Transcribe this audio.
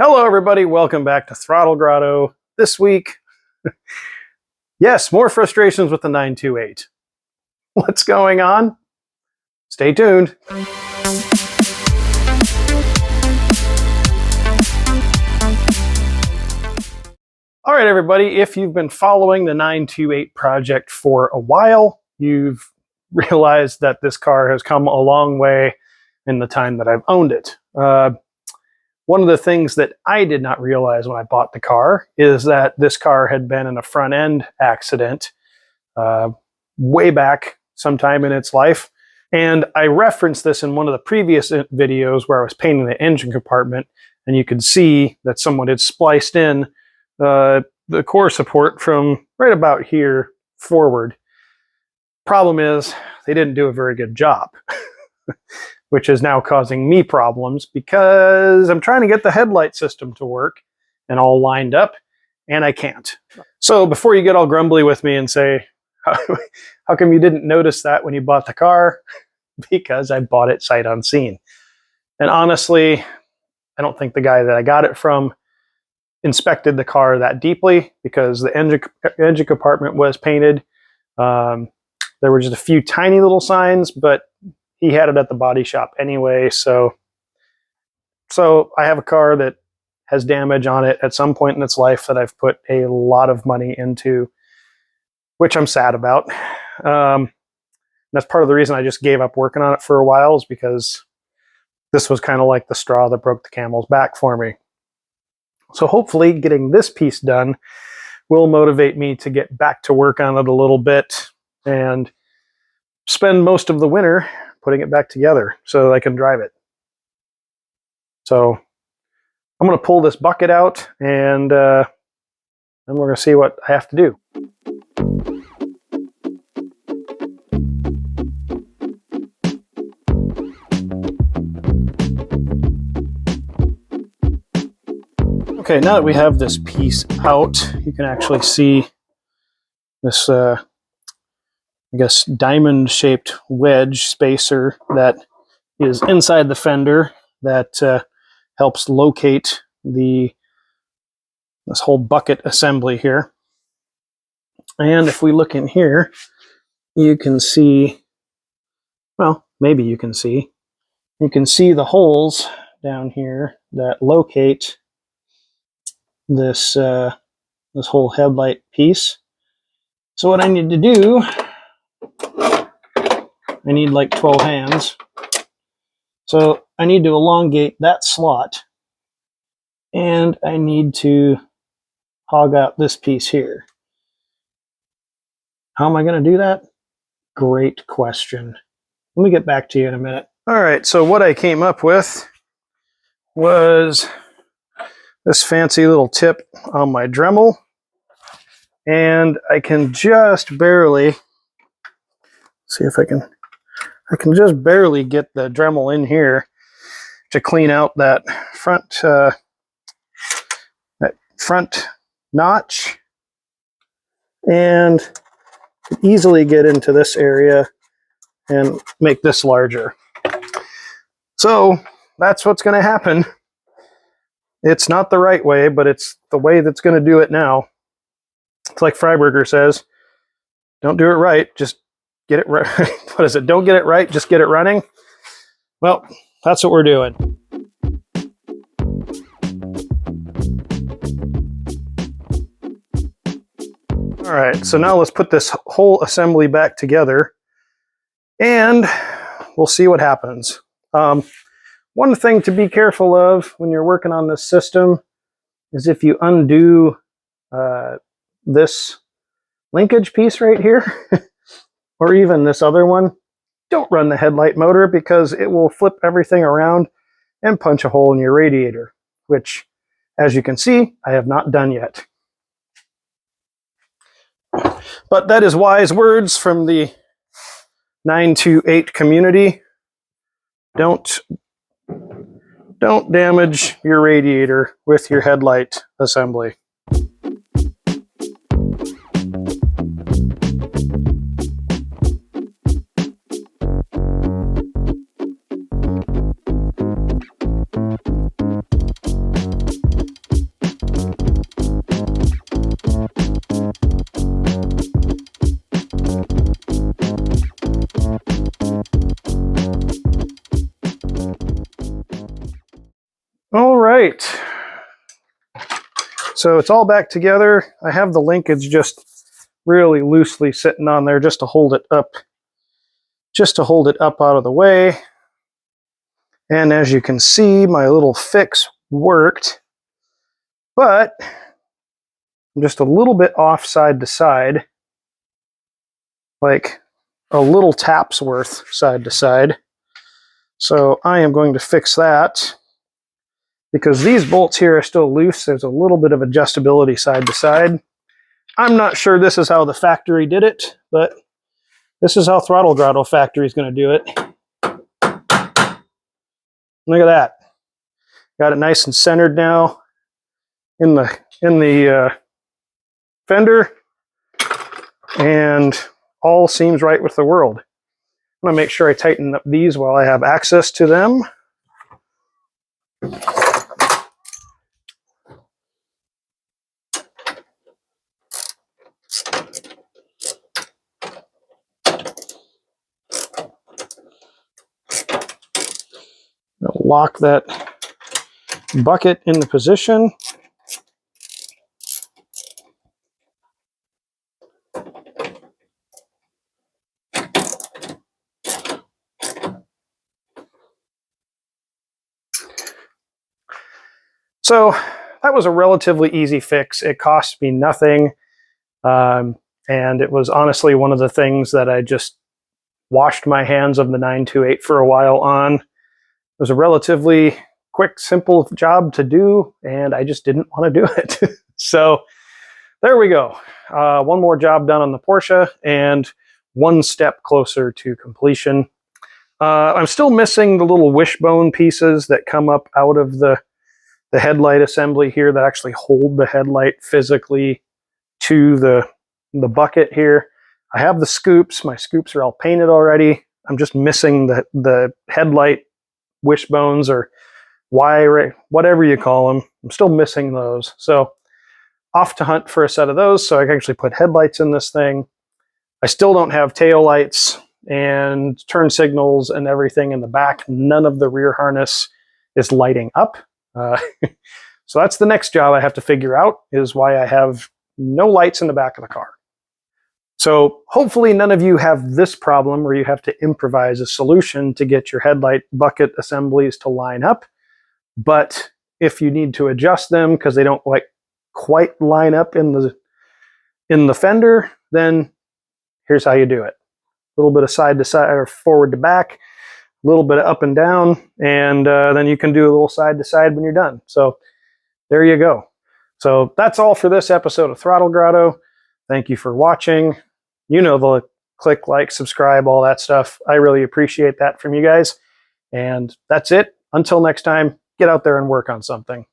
Hello everybody, welcome back to Throttle Grotto. This week, yes, more frustrations with the 928. What's going on? Stay tuned. All right everybody, if you've been following the 928 project for a while, you've realized that this car has come a long way in the time that I've owned it. One of the things that I did not realize when I bought the car is that this car had been in a front end accident way back sometime in its life. And I referenced this in one of the previous videos where I was painting the engine compartment, and you could see that someone had spliced in the core support from right about here forward. Problem is, they didn't do a very good job. Which is now causing me problems because I'm trying to get the headlight system to work and all lined up, and I can't. So before you get all grumbly with me and say, how come you didn't notice that when you bought the car? Because I bought it sight unseen. And honestly, I don't think the guy that I got it from inspected the car that deeply because the engine compartment was painted. There were just a few tiny little signs, but he had it at the body shop anyway, so I have a car that has damage on it at some point in its life that I've put a lot of money into, which I'm sad about. That's part of the reason I just gave up working on it for a while, is because this was kind of like the straw that broke the camel's back for me. So hopefully getting this piece done will motivate me to get back to work on it a little bit and spend most of the winter putting it back together so that I can drive it. So I'm going to pull this bucket out and then we're going to see what I have to do. Okay, now that we have this piece out, you can actually see this I guess diamond-shaped wedge spacer that is inside the fender that helps locate this whole bucket assembly here. And if we look in here, you can see, well, maybe you can see the holes down here that locate this this whole headlight piece. So what I need to do, I need like 12 hands. So I need to elongate that slot, and I need to hog out this piece here. How am I going to do that? Great question. Let me get back to you in a minute. All right, so what I came up with was this fancy little tip on my Dremel, and I can just barely, see if I can just barely get the Dremel in here to clean out that front notch, and easily get into this area and make this larger. So that's what's going to happen. It's not the right way, but it's the way that's going to do it now. It's like Freiberger says, don't do it right, just get it right. What is it? Don't get it right, just get it running. Well, that's what we're doing. All right, so now let's put this whole assembly back together and we'll see what happens. One thing to be careful of when you're working on this system is if you undo this linkage piece right here, or even this other one, don't run the headlight motor because it will flip everything around and punch a hole in your radiator, which, as you can see, I have not done yet. But that is wise words from the 928 community. Don't damage your radiator with your headlight assembly. right. So it's all back together. I have the linkage just really loosely sitting on there just to hold it up. Just to hold it up out of the way. And as you can see, my little fix worked. But I'm just a little bit off side to side. Like a little tap's worth side to side. So I am going to fix that. Because these bolts here are still loose, there's a little bit of adjustability side to side. I'm not sure this is how the factory did it, but this is how Throttle Grotto Factory is going to do it. Look at that. Got it nice and centered now in the fender, and all seems right with the world. I'm going to make sure I tighten up these while I have access to them. Lock that bucket into position. So that was a relatively easy fix. It cost me nothing. And it was honestly one of the things that I just washed my hands of the 928 for a while on. It was a relatively quick, simple job to do, and I just didn't want to do it. So there we go. One more job done on the Porsche, and one step closer to completion. I'm still missing the little wishbone pieces that come up out of the headlight assembly here that actually hold the headlight physically to the bucket here. I have the scoops. My scoops are all painted already. I'm just missing the headlight wishbones or wire, whatever you call them. I'm still missing those. So off to hunt for a set of those so I can actually put headlights in this thing. I still don't have tail lights and turn signals and everything in the back. None of the rear harness is lighting up. So that's the next job I have to figure out, is why I have no lights in the back of the car. So hopefully none of you have this problem where you have to improvise a solution to get your headlight bucket assemblies to line up. But if you need to adjust them because they don't quite line up in the fender, then here's how you do it. A little bit of side to side or forward to back, a little bit of up and down, and then you can do a little side to side when you're done. So there you go. So that's all for this episode of Throttle Grotto. Thank you for watching. You know the click, like, subscribe, all that stuff. I really appreciate that from you guys. And that's it. Until next time, get out there and work on something.